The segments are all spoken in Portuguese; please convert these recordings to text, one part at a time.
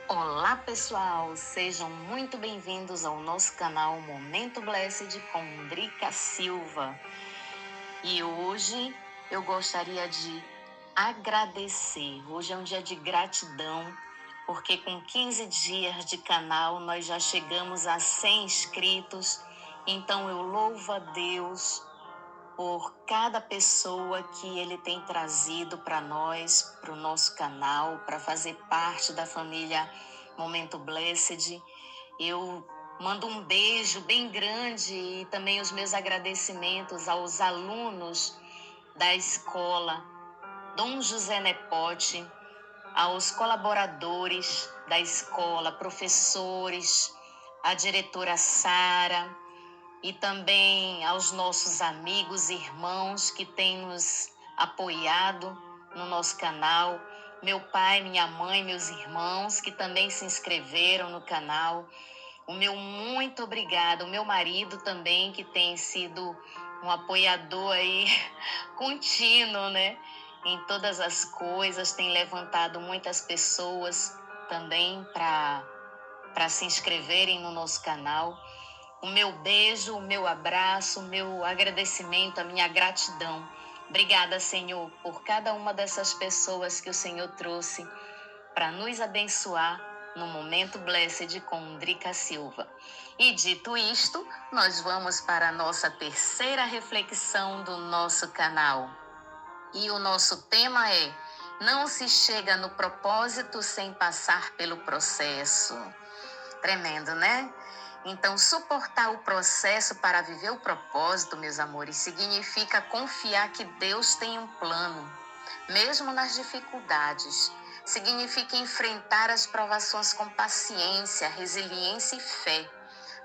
Olá pessoal, sejam muito bem-vindos ao nosso canal Momento Blessed com Drica Silva. E hoje eu gostaria de agradecer. Hoje é um dia de gratidão, porque com 15 dias de canal nós já chegamos a 100 inscritos. Então eu louvo a Deus por cada pessoa que Ele tem trazido para nós, para o nosso canal, para fazer parte da família Momento Blessed. Eu mando um beijo bem grande e também os meus agradecimentos aos alunos da escola Dom José Nepote, aos colaboradores da escola, professores, a diretora Sara, e também aos nossos amigos e irmãos que têm nos apoiado no nosso canal, meu pai, minha mãe, meus irmãos que também se inscreveram no canal, o meu muito obrigado, o meu marido também que tem sido um apoiador aí contínuo, né? Em todas as coisas, tem levantado muitas pessoas também para se inscreverem no nosso canal. O meu beijo, o meu abraço, o meu agradecimento, a minha gratidão. Obrigada, Senhor, por cada uma dessas pessoas que o Senhor trouxe para nos abençoar no Momento Blessed com Drica Silva. E dito isto, nós vamos para a nossa terceira reflexão do nosso canal. E o nosso tema é: não se chega no propósito sem passar pelo processo. Tremendo, né? Então, suportar o processo para viver o propósito, meus amores, significa confiar que Deus tem um plano, mesmo nas dificuldades. Significa enfrentar as provações com paciência, resiliência e fé,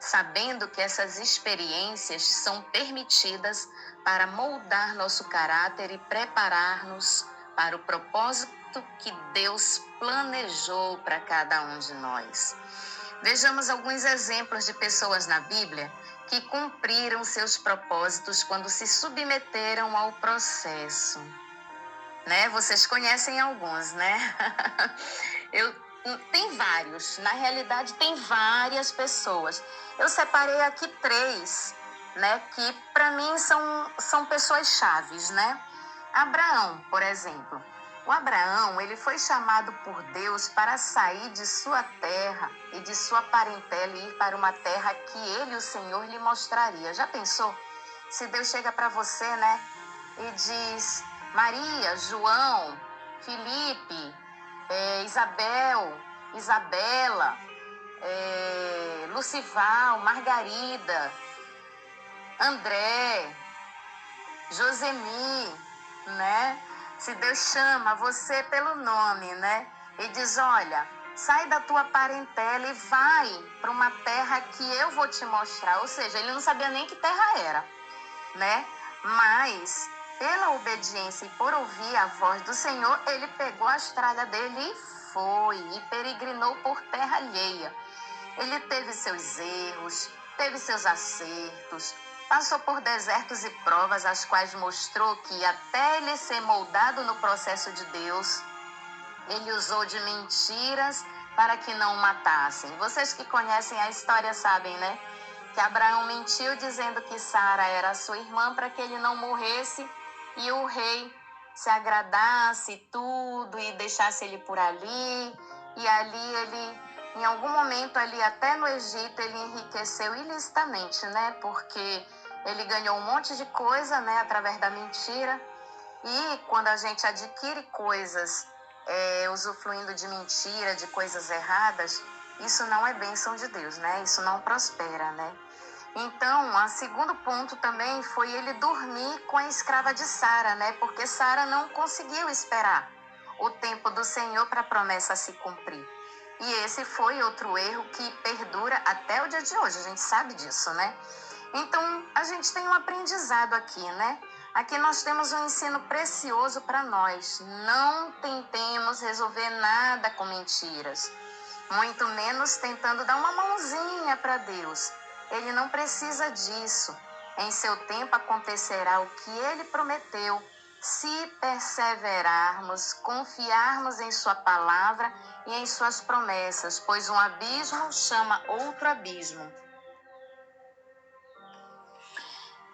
sabendo que essas experiências são permitidas para moldar nosso caráter e preparar-nos para o propósito que Deus planejou para cada um de nós. Vejamos alguns exemplos de pessoas na Bíblia que cumpriram seus propósitos quando se submeteram ao processo. Né? Vocês conhecem alguns, né? Tem vários, na realidade tem várias pessoas. Eu separei aqui três, né? Que para mim são pessoas chaves, né? Abraão, por exemplo. O Abraão, ele foi chamado por Deus para sair de sua terra e de sua parentela e ir para uma terra que ele, o Senhor, lhe mostraria. Já pensou? Se Deus chega para você, né, e diz: Maria, João, Felipe, Isabel, Isabela, Lucival, Margarida, André, Josemi, né? Se Deus chama você pelo nome, né? E diz: olha, sai da tua parentela e vai para uma terra que eu vou te mostrar. Ou seja, ele não sabia nem que terra era, né? Mas, pela obediência e por ouvir a voz do Senhor, ele pegou a estrada dele e foi, e peregrinou por terra alheia. Ele teve seus erros, teve seus acertos, passou por desertos e provas, as quais mostrou que até ele ser moldado no processo de Deus, ele usou de mentiras para que não o matassem. Vocês que conhecem a história sabem, né? Que Abraão mentiu dizendo que Sara era sua irmã para que ele não morresse e o rei se agradasse tudo e deixasse ele por ali. E ali ele, em algum momento ali, até no Egito, ele enriqueceu ilicitamente, né? Porque ele ganhou um monte de coisa, né? Através da mentira. E quando a gente adquire coisas usufruindo de mentira, de coisas erradas, isso não é bênção de Deus, né? Isso não prospera, né? Então, o segundo ponto também foi ele dormir com a escrava de Sara, né? Porque Sara não conseguiu esperar o tempo do Senhor para a promessa se cumprir. E esse foi outro erro que perdura até o dia de hoje, a gente sabe disso, né? Então, a gente tem um aprendizado aqui, né? Aqui nós temos um ensino precioso para nós. Não tentemos resolver nada com mentiras, muito menos tentando dar uma mãozinha para Deus. Ele não precisa disso. Em seu tempo acontecerá o que ele prometeu se perseverarmos, confiarmos em sua palavra e em suas promessas, pois um abismo chama outro abismo.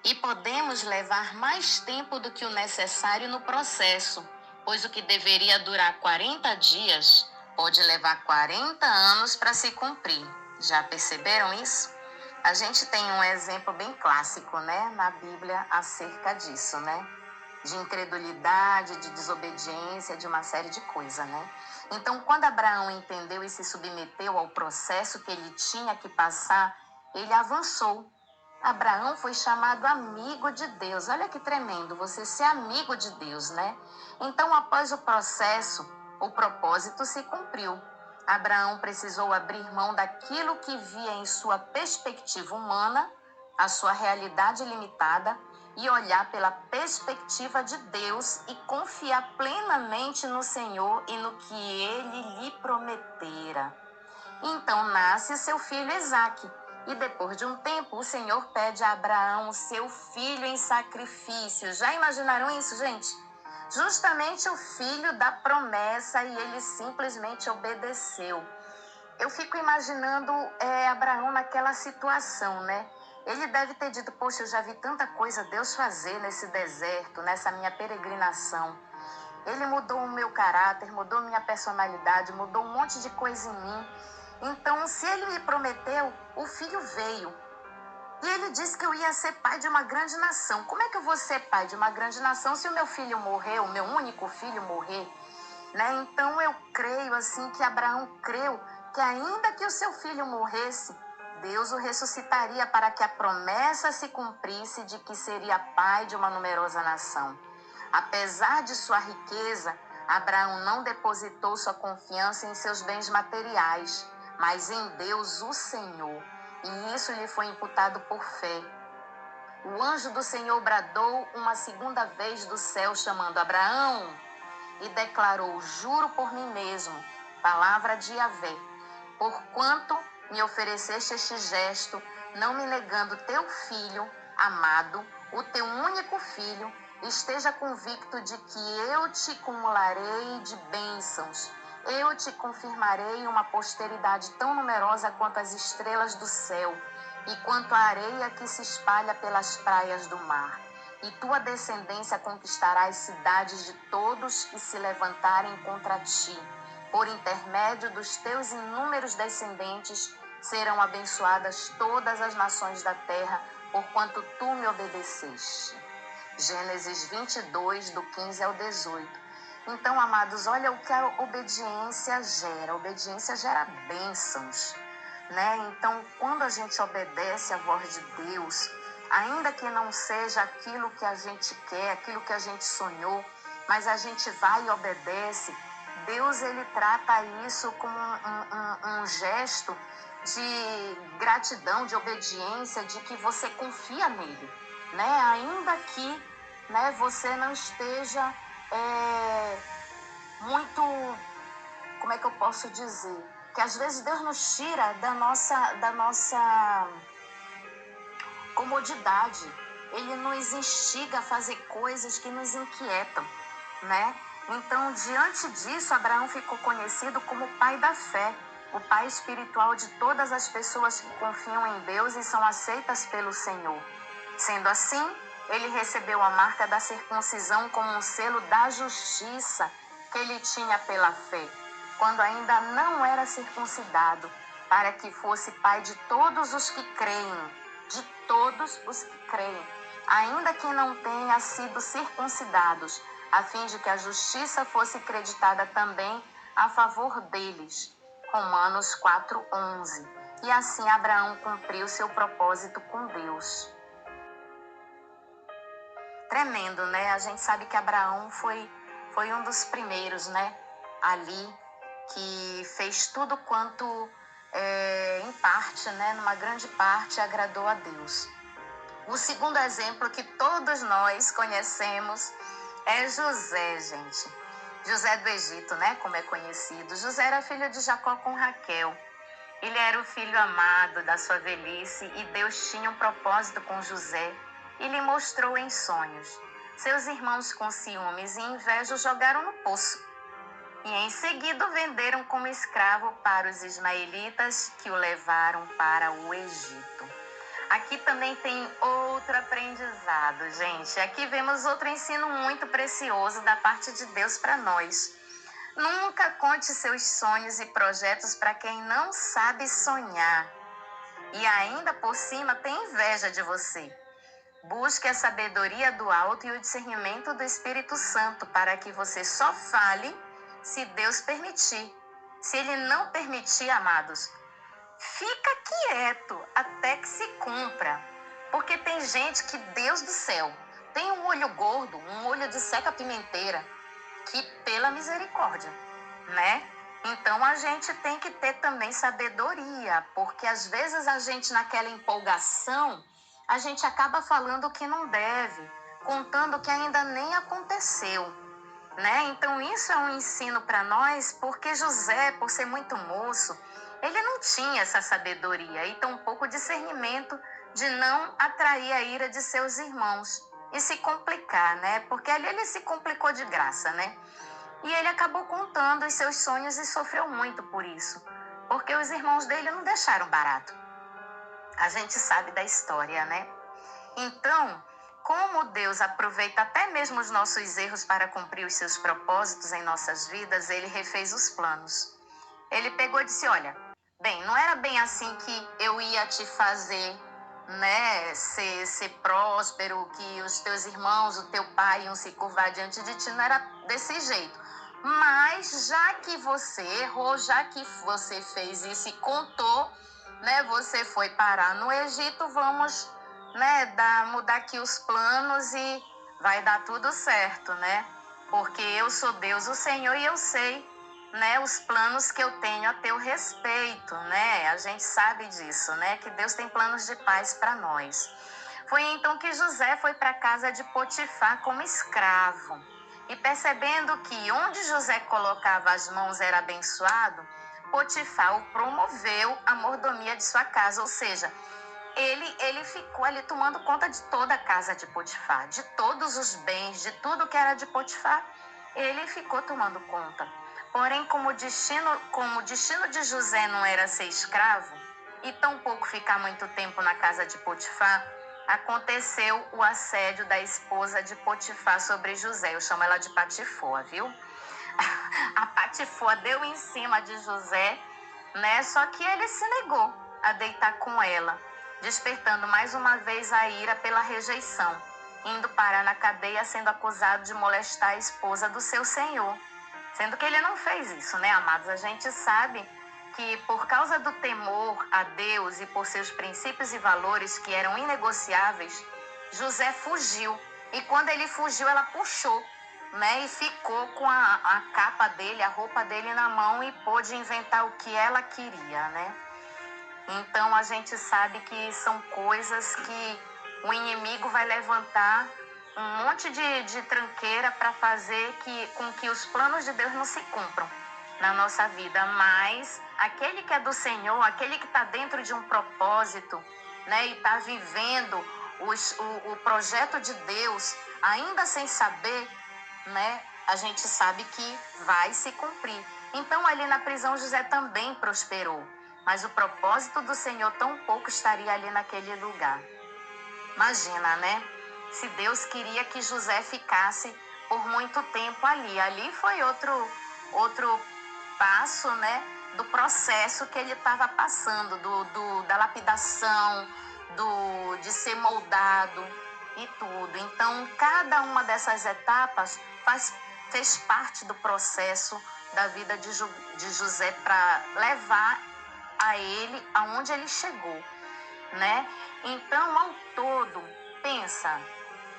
E podemos levar mais tempo do que o necessário no processo, pois o que deveria durar 40 dias pode levar 40 anos para se cumprir. Já perceberam isso? A gente tem um exemplo bem clássico, né, na Bíblia acerca disso, né? De incredulidade, de desobediência, de uma série de coisas, né? Então, quando Abraão entendeu e se submeteu ao processo que ele tinha que passar, ele avançou. Abraão foi chamado amigo de Deus. Olha que tremendo, você ser amigo de Deus, né? Então, após o processo, o propósito se cumpriu. Abraão precisou abrir mão daquilo que via em sua perspectiva humana, a sua realidade limitada, e olhar pela perspectiva de Deus e confiar plenamente no Senhor e no que Ele lhe prometera. Então nasce seu filho Isaque. E depois de um tempo, o Senhor pede a Abraão o seu filho em sacrifício. Já imaginaram isso, gente? Justamente o filho da promessa, e ele simplesmente obedeceu. Eu fico imaginando Abraão naquela situação, né? Ele deve ter dito, poxa, eu já vi tanta coisa Deus fazer nesse deserto, nessa minha peregrinação. Ele mudou o meu caráter, mudou minha personalidade, mudou um monte de coisa em mim. Então, se ele me prometeu, o filho veio. E ele disse que eu ia ser pai de uma grande nação. Como é que eu vou ser pai de uma grande nação se o meu filho morrer, o meu único filho morrer? Né? Então, eu creio assim que Abraão creu que ainda que o seu filho morresse, Deus o ressuscitaria para que a promessa se cumprisse de que seria pai de uma numerosa nação. Apesar de sua riqueza, Abraão não depositou sua confiança em seus bens materiais, mas em Deus, o Senhor, e isso lhe foi imputado por fé. O anjo do Senhor bradou uma segunda vez do céu, chamando Abraão, e declarou, juro por mim mesmo, palavra de Yahvé, porquanto me ofereceste este gesto, não me negando teu filho amado, o teu único filho, esteja convicto de que eu te cumularei de bênçãos. Eu te confirmarei uma posteridade tão numerosa quanto as estrelas do céu e quanto a areia que se espalha pelas praias do mar. E tua descendência conquistará as cidades de todos que se levantarem contra ti. Por intermédio dos teus inúmeros descendentes serão abençoadas todas as nações da terra, porquanto tu me obedeceste. Gênesis 22, do 15 ao 18. Então, amados, olha o que a obediência gera. A obediência gera bênçãos, né? Então, quando a gente obedece à voz de Deus, ainda que não seja aquilo que a gente quer, aquilo que a gente sonhou, mas a gente vai e obedece, Deus, ele trata isso como um gesto de gratidão, de obediência, de que você confia nele, né? Ainda que, né, você não esteja muito, como é que eu posso dizer? Que às vezes Deus nos tira da nossa comodidade. Ele nos instiga a fazer coisas que nos inquietam, né? Então, diante disso, Abraão ficou conhecido como o pai da fé, o pai espiritual de todas as pessoas que confiam em Deus e são aceitas pelo Senhor. Sendo assim, ele recebeu a marca da circuncisão como um selo da justiça que ele tinha pela fé, quando ainda não era circuncidado, para que fosse pai de todos os que creem, de todos os que creem, ainda que não tenha sido circuncidados, a fim de que a justiça fosse creditada também a favor deles. Romanos 4:11. E assim Abraão cumpriu seu propósito com Deus. Tremendo, né? A gente sabe que Abraão foi um dos primeiros, né? Ali, que fez tudo quanto, em parte, né? Numa grande parte, agradou a Deus. O segundo exemplo que todos nós conhecemos é José, gente. José do Egito, né? Como é conhecido. José era filho de Jacó com Raquel. Ele era o filho amado da sua velhice e Deus tinha um propósito com José e lhe mostrou em sonhos. Seus irmãos, com ciúmes e inveja, o jogaram no poço. E em seguida o venderam como escravo para os ismaelitas, que o levaram para o Egito. Aqui também tem outro aprendizado, gente. Aqui vemos outro ensino muito precioso da parte de Deus para nós. Nunca conte seus sonhos e projetos para quem não sabe sonhar e ainda por cima tem inveja de você. Busque a sabedoria do alto e o discernimento do Espírito Santo para que você só fale se Deus permitir. Se Ele não permitir, amados, fica quieto até que se cumpra. Porque tem gente que, Deus do céu, tem um olho gordo, um olho de seca-pimenteira, que pela misericórdia, né? Então a gente tem que ter também sabedoria, porque às vezes a gente naquela empolgação, a gente acaba falando o que não deve, contando o que ainda nem aconteceu, né? Então isso é um ensino para nós, porque José, por ser muito moço, ele não tinha essa sabedoria e tampouco discernimento de não atrair a ira de seus irmãos e se complicar, né? Porque ali ele se complicou de graça, né? E ele acabou contando os seus sonhos e sofreu muito por isso, porque os irmãos dele não deixaram barato. A gente sabe da história, né? Então, como Deus aproveita até mesmo os nossos erros para cumprir os seus propósitos em nossas vidas, ele refez os planos. Ele pegou e disse, olha, bem, não era bem assim que eu ia te fazer, né, ser próspero, que os teus irmãos, o teu pai iam se curvar diante de ti, não era desse jeito. Mas já que você errou, já que você fez isso e contou, né, você foi parar no Egito, vamos, né, mudar aqui os planos e vai dar tudo certo, né? Porque eu sou Deus, o Senhor, e eu sei, né, os planos que eu tenho a teu respeito, né? A gente sabe disso, né? Que Deus tem planos de paz para nós. Foi então que José foi para a casa de Potifar como escravo. E percebendo que onde José colocava as mãos era abençoado, Potifar o promoveu à mordomia de sua casa, ou seja, ele ficou ali tomando conta de toda a casa de Potifar, de todos os bens, de tudo que era de Potifar, ele ficou tomando conta. Porém, como o destino de José não era ser escravo, e tampouco ficar muito tempo na casa de Potifar, aconteceu o assédio da esposa de Potifar sobre José. Eu chamo ela de Patifó, viu? A Patifó deu em cima de José, né? Só que ele se negou a deitar com ela, despertando mais uma vez a ira pela rejeição, indo parar na cadeia sendo acusado de molestar a esposa do seu senhor. Sendo que ele não fez isso, né, amados? A gente sabe que por causa do temor a Deus e por seus princípios e valores que eram inegociáveis, José fugiu. E quando ele fugiu, ela puxou, né? E ficou com a capa dele, a roupa dele na mão e pôde inventar o que ela queria, né? Então a gente sabe que são coisas que o inimigo vai levantar um monte de tranqueira para fazer com que os planos de Deus não se cumpram na nossa vida. Mas aquele que é do Senhor, aquele que está dentro de um propósito, né, e está vivendo o projeto de Deus, ainda sem saber, né, a gente sabe que vai se cumprir. Então ali na prisão José também prosperou, mas o propósito do Senhor tampouco estaria ali naquele lugar. Imagina, né? Se Deus queria que José ficasse por muito tempo ali. Ali foi outro passo, né, do processo que ele estava passando, da lapidação, de ser moldado e tudo. Então, cada uma dessas etapas fez parte do processo da vida de José para levar a ele aonde ele chegou, né? Então, ao todo, pensa,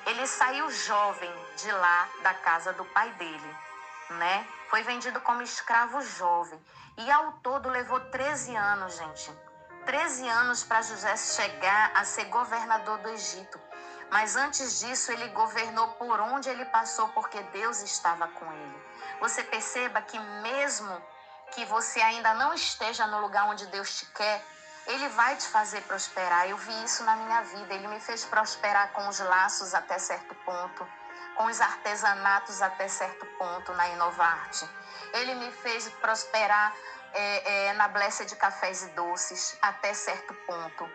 ele saiu jovem de lá da casa do pai dele, né? Foi vendido como escravo jovem. E ao todo levou 13 anos, gente. 13 anos para José chegar a ser governador do Egito. Mas antes disso, ele governou por onde ele passou, porque Deus estava com ele. Você perceba que mesmo que você ainda não esteja no lugar onde Deus te quer, Ele vai te fazer prosperar. Eu vi isso na minha vida. Ele me fez prosperar com os laços até certo ponto, com os artesanatos até certo ponto na Inovarte. Ele me fez prosperar na Blessed de cafés e doces até certo ponto.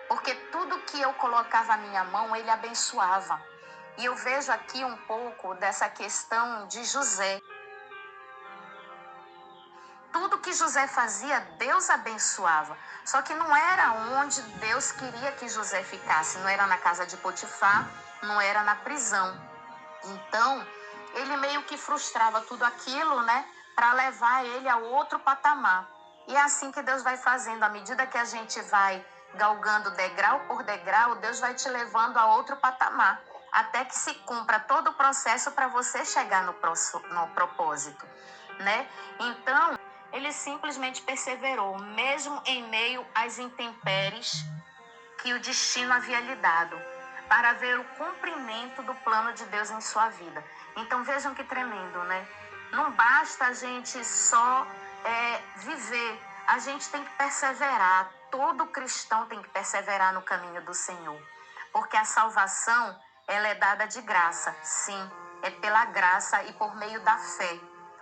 Porque tudo que eu colocava a minha mão, ele abençoava. E eu vejo aqui um pouco dessa questão de José. Tudo que José fazia, Deus abençoava. Só que não era onde Deus queria que José ficasse. Não era na casa de Potifar, não era na prisão. Então, ele meio que frustrava tudo aquilo, né? Para levar ele a outro patamar. E é assim que Deus vai fazendo. À medida que a gente vai galgando degrau por degrau, Deus vai te levando a outro patamar. Até que se cumpra todo o processo para você chegar no propósito, né? Então, ele simplesmente perseverou, mesmo em meio às intempéries que o destino havia lhe dado, para ver o cumprimento do plano de Deus em sua vida. Então vejam que tremendo, né? Não basta a gente só viver, a gente tem que perseverar. Todo cristão tem que perseverar no caminho do Senhor, porque a salvação, ela é dada de graça, sim, é pela graça e por meio da fé.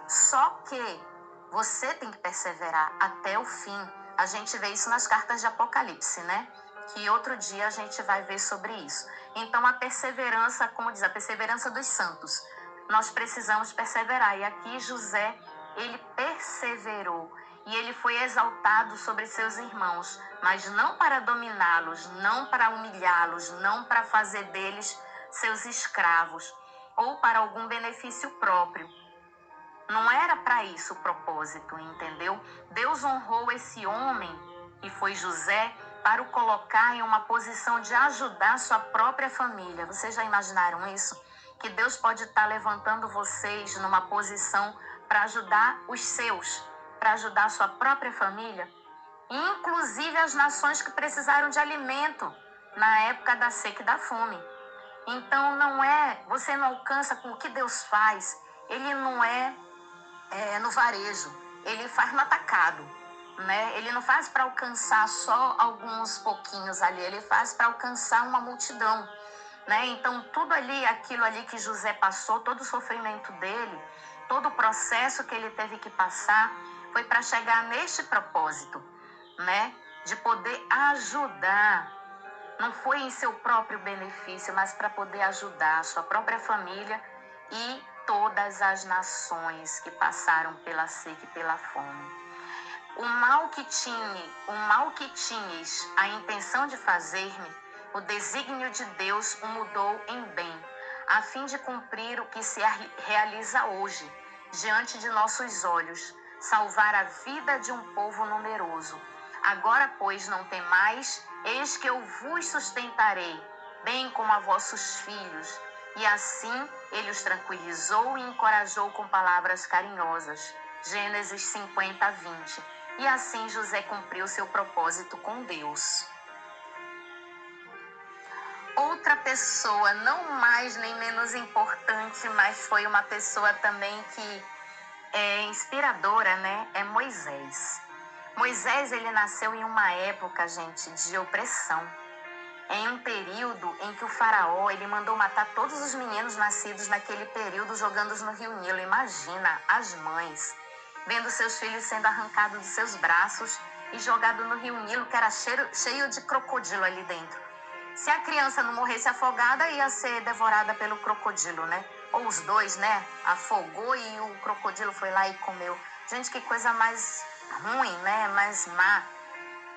Só que você tem que perseverar até o fim. A gente vê isso nas cartas de Apocalipse, né? Que outro dia a gente vai ver sobre isso. Então a perseverança, como diz, a perseverança dos santos. Nós precisamos perseverar. E aqui José, ele perseverou. E ele foi exaltado sobre seus irmãos, mas não para dominá-los, não para humilhá-los, não para fazer deles seus escravos, ou para algum benefício próprio. Não era para isso o propósito, entendeu? Deus honrou esse homem, que foi José, para o colocar em uma posição de ajudar sua própria família. Vocês já imaginaram isso? Que Deus pode estar levantando vocês numa posição para ajudar os seus, para ajudar a sua própria família, inclusive as nações que precisaram de alimento na época da seca e da fome. Então você não alcança com o que Deus faz, ele não é no varejo, ele faz no atacado, né? Ele não faz para alcançar só alguns pouquinhos ali, ele faz para alcançar uma multidão, né? Então tudo ali, aquilo ali que José passou, todo o sofrimento dele, todo o processo que ele teve que passar, foi para chegar neste propósito, né? De poder ajudar. Não foi em seu próprio benefício, mas para poder ajudar a sua própria família e todas as nações que passaram pela seca e pela fome. O mal que tinhas a intenção de fazer-me, o desígnio de Deus o mudou em bem, a fim de cumprir o que se realiza hoje, diante de nossos olhos, salvar a vida de um povo numeroso. Agora, pois, não temais, eis que eu vos sustentarei, bem como a vossos filhos. E assim ele os tranquilizou e encorajou com palavras carinhosas. Gênesis 50, 20. E assim José cumpriu seu propósito com Deus. Outra pessoa, não mais nem menos importante, mas foi uma pessoa também que é inspiradora, né? É Moisés. Moisés, ele nasceu em uma época, gente, de opressão. Em um período em que o faraó, ele mandou matar todos os meninos nascidos naquele período, jogando-os no rio Nilo. Imagina as mães vendo seus filhos sendo arrancados dos seus braços e jogado no rio Nilo, que era cheio de crocodilo ali dentro. Se a criança não morresse afogada, ia ser devorada pelo crocodilo, né? Ou os dois, né? Afogou e o crocodilo foi lá e comeu. Gente, que coisa mais ruim, né? Mais má.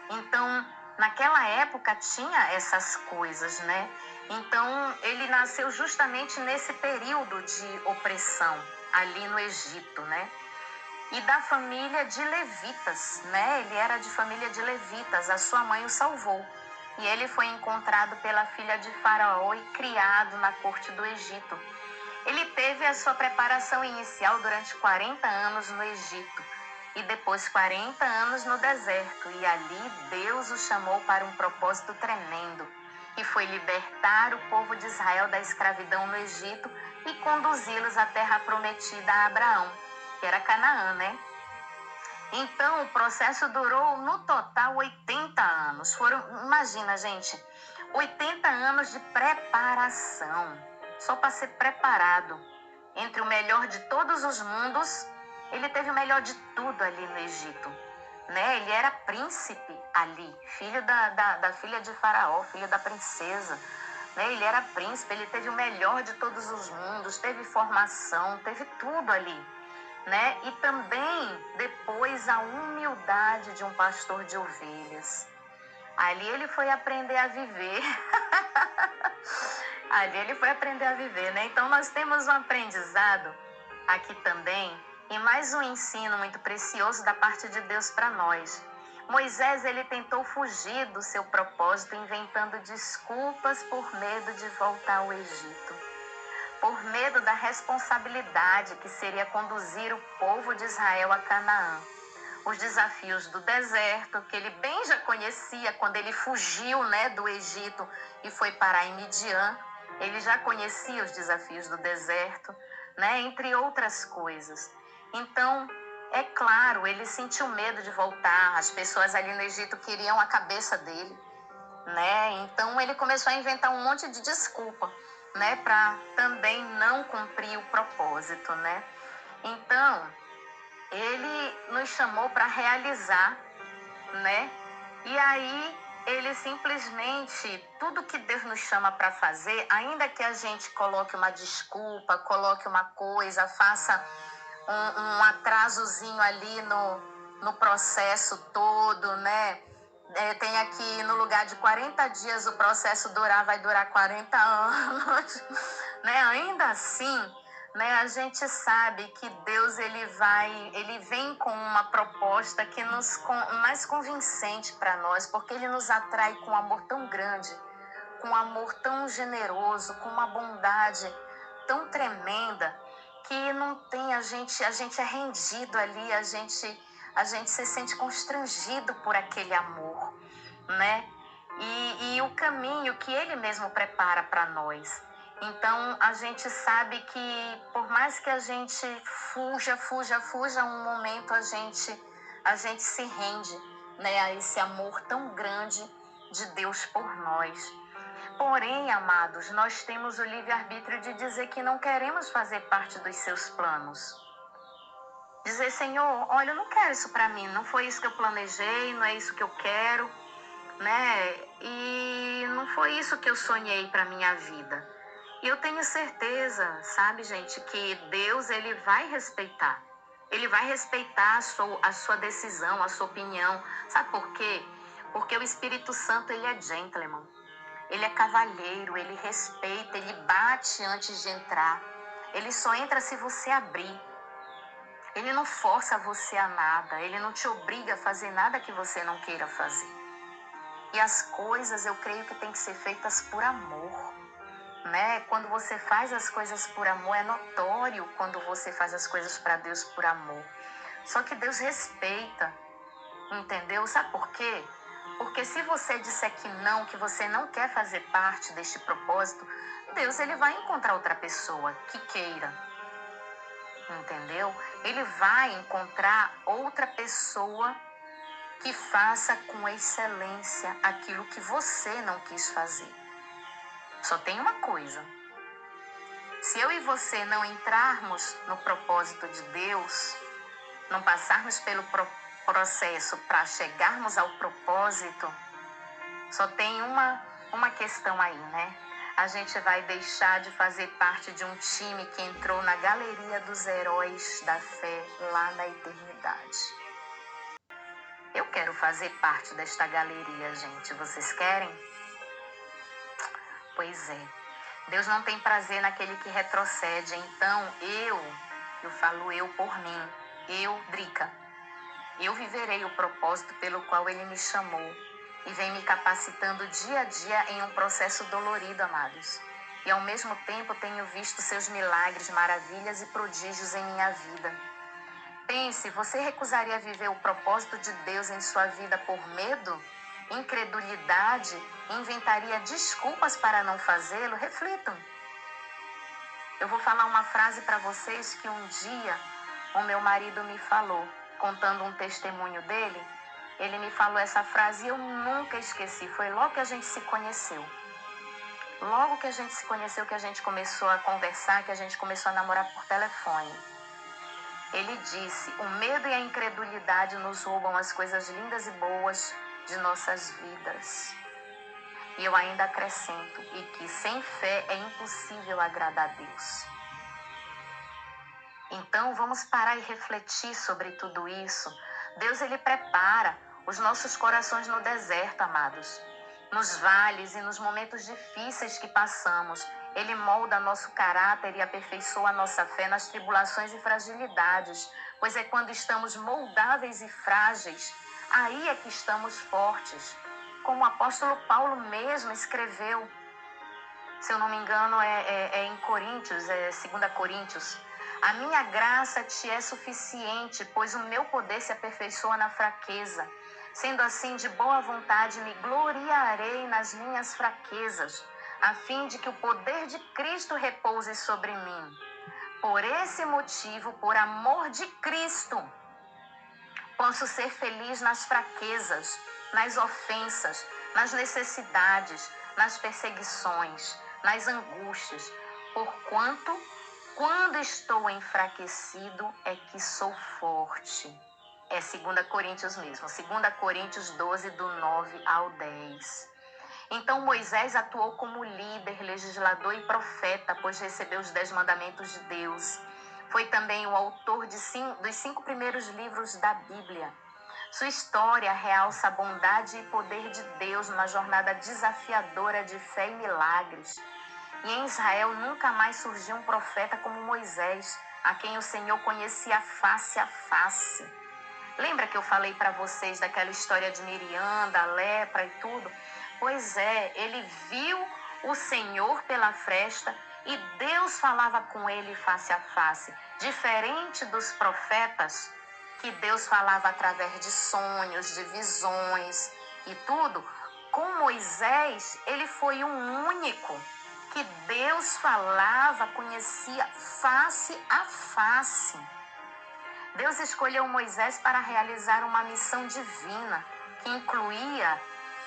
Então, naquela época tinha essas coisas, né? Então, ele nasceu justamente nesse período de opressão, ali no Egito, né? E da família de levitas, né? Ele era de família de levitas, a sua mãe o salvou. E ele foi encontrado pela filha de Faraó e criado na corte do Egito. Ele teve a sua preparação inicial durante 40 anos no Egito e depois 40 anos no deserto. E ali Deus o chamou para um propósito tremendo, que foi libertar o povo de Israel da escravidão no Egito e conduzi-los à terra prometida a Abraão, que era Canaã, né? Então, o processo durou, no total, 80 anos. Imagina, gente, 80 anos de preparação. só para ser preparado. Entre o melhor de todos os mundos, ele teve o melhor de tudo ali no Egito, né? Ele era príncipe ali, filho da filha de Faraó, filho da princesa, né? Ele era príncipe, ele teve o melhor de todos os mundos, teve formação, teve tudo ali, né? E também depois a humildade de um pastor de ovelhas. Ali ele foi aprender a viver. Ali ele foi aprender a viver, né? Então nós temos um aprendizado aqui também e mais um ensino muito precioso da parte de Deus para nós. Moisés, ele tentou fugir do seu propósito inventando desculpas por medo de voltar ao Egito, por medo da responsabilidade que seria conduzir o povo de Israel a Canaã. Os desafios do deserto, que ele bem já conhecia quando ele fugiu, né, do Egito e foi parar em Midian. Ele já conhecia os desafios do deserto, né, entre outras coisas. Então, é claro, ele sentiu medo de voltar. As pessoas ali no Egito queriam a cabeça dele, né? Então, ele começou a inventar um monte de desculpa, né, para também não cumprir o propósito, né? Então, ele nos chamou para realizar, né? E aí, ele simplesmente, tudo que Deus nos chama para fazer, ainda que a gente coloque uma desculpa, coloque uma coisa, faça um atrasozinho ali no processo todo, né? Tem aqui no lugar de 40 dias o processo vai durar 40 anos, né? Ainda assim, né, a gente sabe que Deus ele vem com uma proposta que mais convincente para nós, porque ele nos atrai com um amor tão grande, com um amor tão generoso, com uma bondade tão tremenda, que não tem a gente é rendido ali, a gente se sente constrangido por aquele amor, né? E o caminho que ele mesmo prepara para nós. Então, a gente sabe que por mais que a gente fuja, um momento a gente se rende, né, a esse amor tão grande de Deus por nós. Porém, amados, nós temos o livre-arbítrio de dizer que não queremos fazer parte dos seus planos. Dizer, Senhor, olha, eu não quero isso para mim, não foi isso que eu planejei, não é isso que eu quero, né? E não foi isso que eu sonhei para minha vida. E eu tenho certeza, sabe, gente, que Deus, ele vai respeitar. Ele vai respeitar a sua decisão, a sua opinião. Sabe por quê? Porque o Espírito Santo, ele é gentleman. Ele é cavalheiro, ele respeita, ele bate antes de entrar. Ele só entra se você abrir. Ele não força você a nada, ele não te obriga a fazer nada que você não queira fazer. E as coisas, eu creio que tem que ser feitas por amor, né? Quando você faz as coisas por amor, é notório quando você faz as coisas para Deus por amor. Só que Deus respeita, entendeu? Sabe por quê? Porque se você disser que você não quer fazer parte deste propósito, Deus, ele vai encontrar outra pessoa que queira, entendeu? Ele vai encontrar outra pessoa que faça com excelência aquilo que você não quis fazer. Só tem uma coisa: se eu e você não entrarmos no propósito de Deus, não passarmos pelo processo para chegarmos ao propósito, só tem uma questão aí, né? A gente vai deixar de fazer parte de um time que entrou na galeria dos heróis da fé lá na eternidade. Eu quero fazer parte desta galeria, gente. Vocês querem? Pois é. Deus não tem prazer naquele que retrocede. Então, eu falo eu por mim. Eu, Drica, eu viverei o propósito pelo qual ele me chamou e vem me capacitando dia a dia em um processo dolorido, amados. E ao mesmo tempo tenho visto seus milagres, maravilhas e prodígios em minha vida. Pense, você recusaria viver o propósito de Deus em sua vida por medo, incredulidade, inventaria desculpas para não fazê-lo? Reflitam. Eu vou falar uma frase para vocês que um dia o meu marido me falou, contando um testemunho dele. Ele me falou essa frase e eu nunca esqueci, foi logo que a gente se conheceu. Logo que a gente se conheceu, que a gente começou a conversar, que a gente começou a namorar por telefone. Ele disse: o medo e a incredulidade nos roubam as coisas lindas e boas de nossas vidas. E eu ainda acrescento, e que sem fé é impossível agradar a Deus. Então vamos parar e refletir sobre tudo isso. Deus, Ele prepara os nossos corações no deserto, amados. Nos vales e nos momentos difíceis que passamos. Ele molda nosso caráter e aperfeiçoa a nossa fé nas tribulações e fragilidades. Pois é quando estamos moldáveis e frágeis, aí é que estamos fortes. Como o apóstolo Paulo mesmo escreveu, se eu não me engano, é em Coríntios, é 2 Coríntios. A minha graça te é suficiente, pois o meu poder se aperfeiçoa na fraqueza. Sendo assim, de boa vontade me gloriarei nas minhas fraquezas, a fim de que o poder de Cristo repouse sobre mim. Por esse motivo, por amor de Cristo, posso ser feliz nas fraquezas, nas ofensas, nas necessidades, nas perseguições, nas angústias, porquanto, quando estou enfraquecido, é que sou forte. É 2 Coríntios mesmo, 2 Coríntios 12, do 9 ao 10. Então Moisés atuou como líder, legislador e profeta, pois recebeu os 10 mandamentos de Deus. Foi também o autor dos 5 primeiros livros da Bíblia. Sua história realça a bondade e poder de Deus numa jornada desafiadora de fé e milagres. E em Israel nunca mais surgiu um profeta como Moisés, a quem o Senhor conhecia face a face. Lembra que eu falei para vocês daquela história de Miriam, da lepra e tudo? Pois é, ele viu o Senhor pela fresta e Deus falava com ele face a face. Diferente dos profetas, que Deus falava através de sonhos, de visões e tudo, com Moisés, ele foi o único que Deus falava, conhecia face a face. Deus escolheu Moisés para realizar uma missão divina, que incluía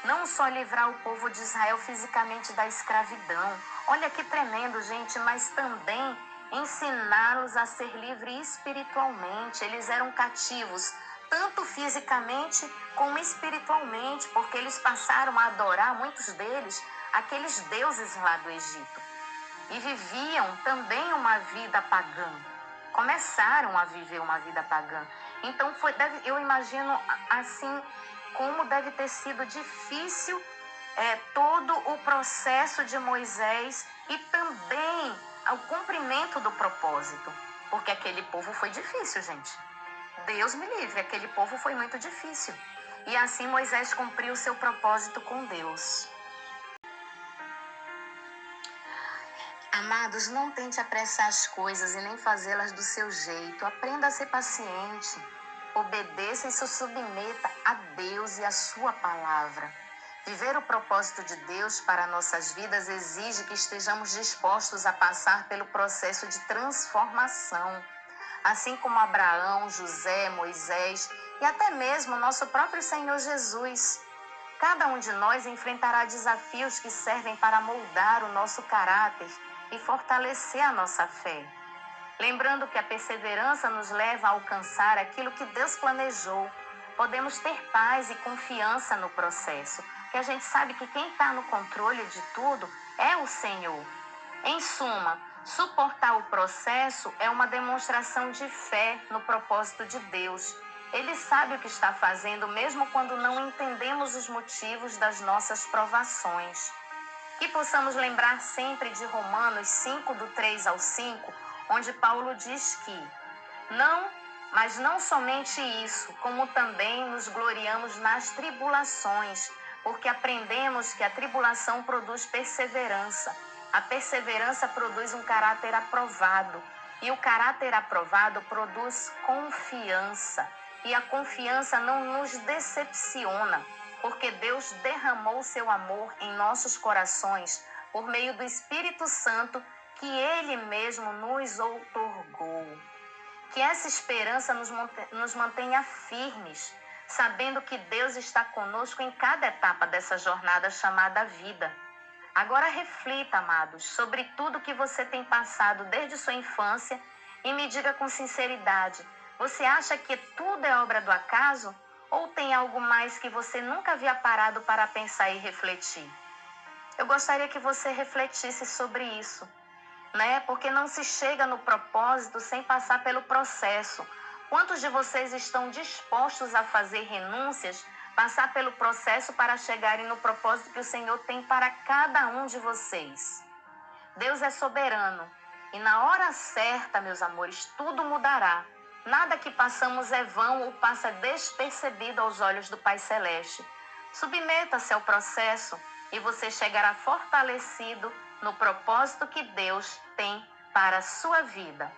não só livrar o povo de Israel fisicamente da escravidão, olha que tremendo, gente, mas também ensiná-los a ser livres espiritualmente. Eles eram cativos, tanto fisicamente como espiritualmente, porque eles passaram a adorar, muitos deles, aqueles deuses lá do Egito. E viviam também uma vida pagã. Começaram a viver uma vida pagã. Então, eu imagino assim como deve ter sido difícil todo o processo de Moisés e também o cumprimento do propósito. Porque aquele povo foi difícil, gente. Deus me livre, aquele povo foi muito difícil. E assim Moisés cumpriu o seu propósito com Deus. Amados, não tente apressar as coisas e nem fazê-las do seu jeito. Aprenda a ser paciente. Obedeça e se submeta a Deus e a sua palavra. Viver o propósito de Deus para nossas vidas exige que estejamos dispostos a passar pelo processo de transformação. Assim como Abraão, José, Moisés e até mesmo nosso próprio Senhor Jesus. Cada um de nós enfrentará desafios que servem para moldar o nosso caráter e fortalecer a nossa fé. Lembrando que a perseverança nos leva a alcançar aquilo que Deus planejou. Podemos ter paz e confiança no processo, porque a gente sabe que quem está no controle de tudo é o Senhor. Em suma, suportar o processo é uma demonstração de fé no propósito de Deus. Ele sabe o que está fazendo, mesmo quando não entendemos os motivos das nossas provações. Que possamos lembrar sempre de Romanos 5, do 3 ao 5, onde Paulo diz que mas não somente isso, como também nos gloriamos nas tribulações, porque aprendemos que a tribulação produz perseverança. A perseverança produz um caráter aprovado, e o caráter aprovado produz confiança. E a confiança não nos decepciona, porque Deus derramou seu amor em nossos corações por meio do Espírito Santo que Ele mesmo nos outorgou. Que essa esperança nos mantenha firmes, sabendo que Deus está conosco em cada etapa dessa jornada chamada vida. Agora reflita, amados, sobre tudo que você tem passado desde sua infância e me diga com sinceridade, você acha que tudo é obra do acaso? Ou tem algo mais que você nunca havia parado para pensar e refletir? Eu gostaria que você refletisse sobre isso, né? Porque não se chega no propósito sem passar pelo processo. Quantos de vocês estão dispostos a fazer renúncias, passar pelo processo para chegarem no propósito que o Senhor tem para cada um de vocês? Deus é soberano e na hora certa, meus amores, tudo mudará. Nada que passamos é vão ou passa despercebido aos olhos do Pai Celeste. Submeta-se ao processo e você chegará fortalecido no propósito que Deus tem para a sua vida.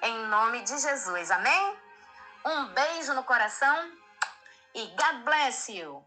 Em nome de Jesus, amém? Um beijo no coração e God bless you!